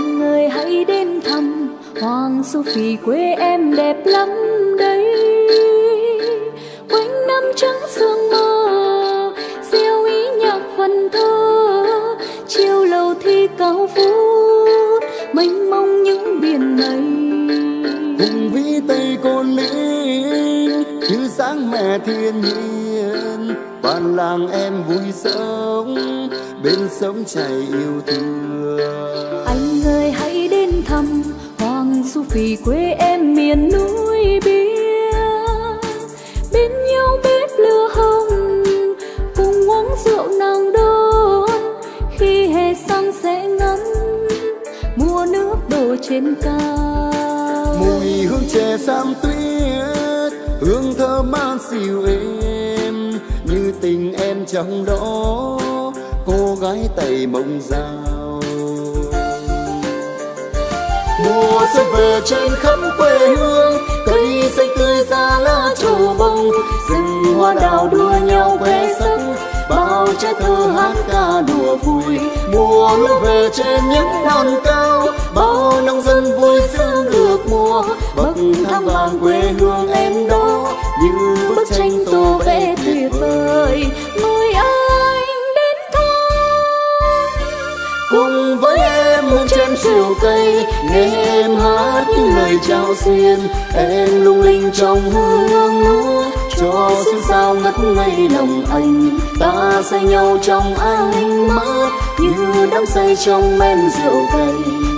Anh ơi hãy đến thăm Hoàng Su Phì, quê em đẹp lắm đấy. Quanh năm trắng sương mơ, siêu ý nhạc vần thơ, chiều lầu thi cao phút, mênh mông những biển mây. Cùng vĩ Tây Côn Minh như sáng mẹ thiên nhiên, bản làng em vui sống bên sống chảy yêu thương. Anh ơi hãy đến thăm Hoàng Su Phì, quê em miền núi biếc, bên nhau bếp lửa hồng cùng uống rượu nàng đôn. Khi hè sang sẽ ngắm mùa nước đổ trên cao, mùi hương chè sam tuyết, hương thơm mát dịu êm, như tình em trong đó cô gái tẩy mộng dao. Mùa xuân về trên khắp quê hương, cây xanh tươi ra lá trổ bông, rừng hoa đào đua nhau khoe sắc, bao trẻ thơ hát ca đùa vui. Mùa lúa về trên những non cao, bao nông dân vui sướng được mùa, bậc thang vàng quê hương em đó như bức tranh tô vẽ tuyệt vời. mời anh đến thăm cùng với em trên siêu cây, nghe em hát những lời chào xuyên, em lung linh trong hương lúa, cho xuyên sao ngất ngây lòng anh. Ta say nhau trong ánh mắt như đắm say trong men rượu cay.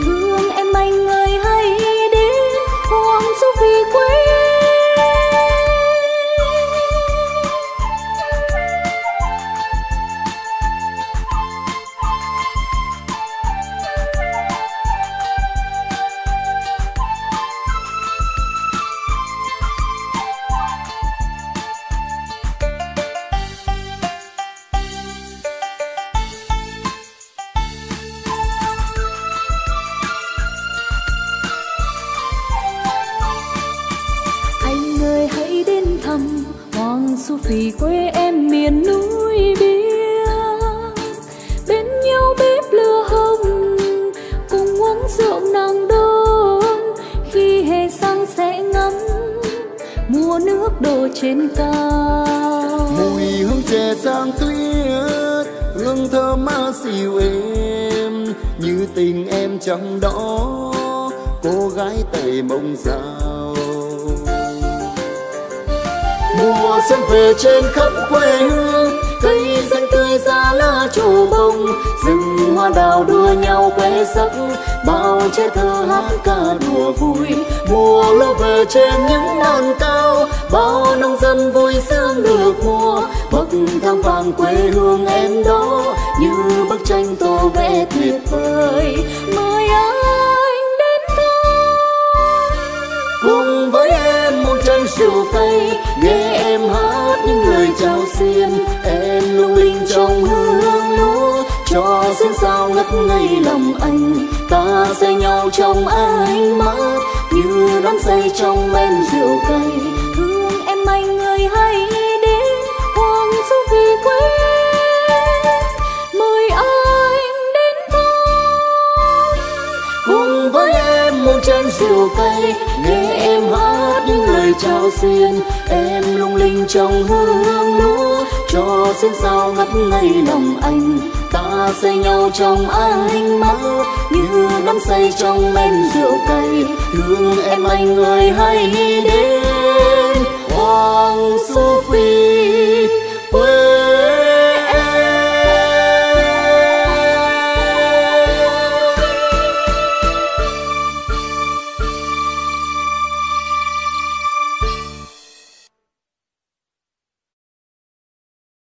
thương em anh ơi hãy đến Hoàng Su Phì quê em. Hoàng Su Phì quê em miền núi biếc, bên nhau bếp lửa hồng cùng uống rượu nàng đôn. Khi hè sang sẽ ngắm mùa nước đổ trên cao, mùi hương chè sang tuyết, hương thơm mát dịu êm, như tình em trong đó cô gái tẩy mộng dao. Mùa xuân về trên khắp quê hương, cây xanh tươi ra lá trổ bông, rừng hoa đào đua nhau khoe sắc, bao trẻ thơ hát ca đùa vui. Mùa lúa về trên những non cao, bao nông dân vui sướng được mùa, bậc thang vàng quê hương em đó như bức tranh tô vẽ tuyệt vời. mời anh đến thăm cùng với em một chân siêu cây, nghe em hát những lời chào xiên, em lung linh trong hương lúa, cho xuyên sao ngất ngây lòng anh. Ta say nhau trong ánh mắt như đắm say trong men rượu cay. thương em anh ơi hãy đến Hoàng Su Phì quê em. mời anh đến thăm cùng với em một chân siêu cây, nghe em hát những lời chào xiên, em lung linh trong hương lúa, cho xuyên sao ngất ngây lòng anh. Ta say nhau trong ánh mắt như đắm say trong men rượu cay. Thương em anh ơi hãy đến Hoàng Su Phì.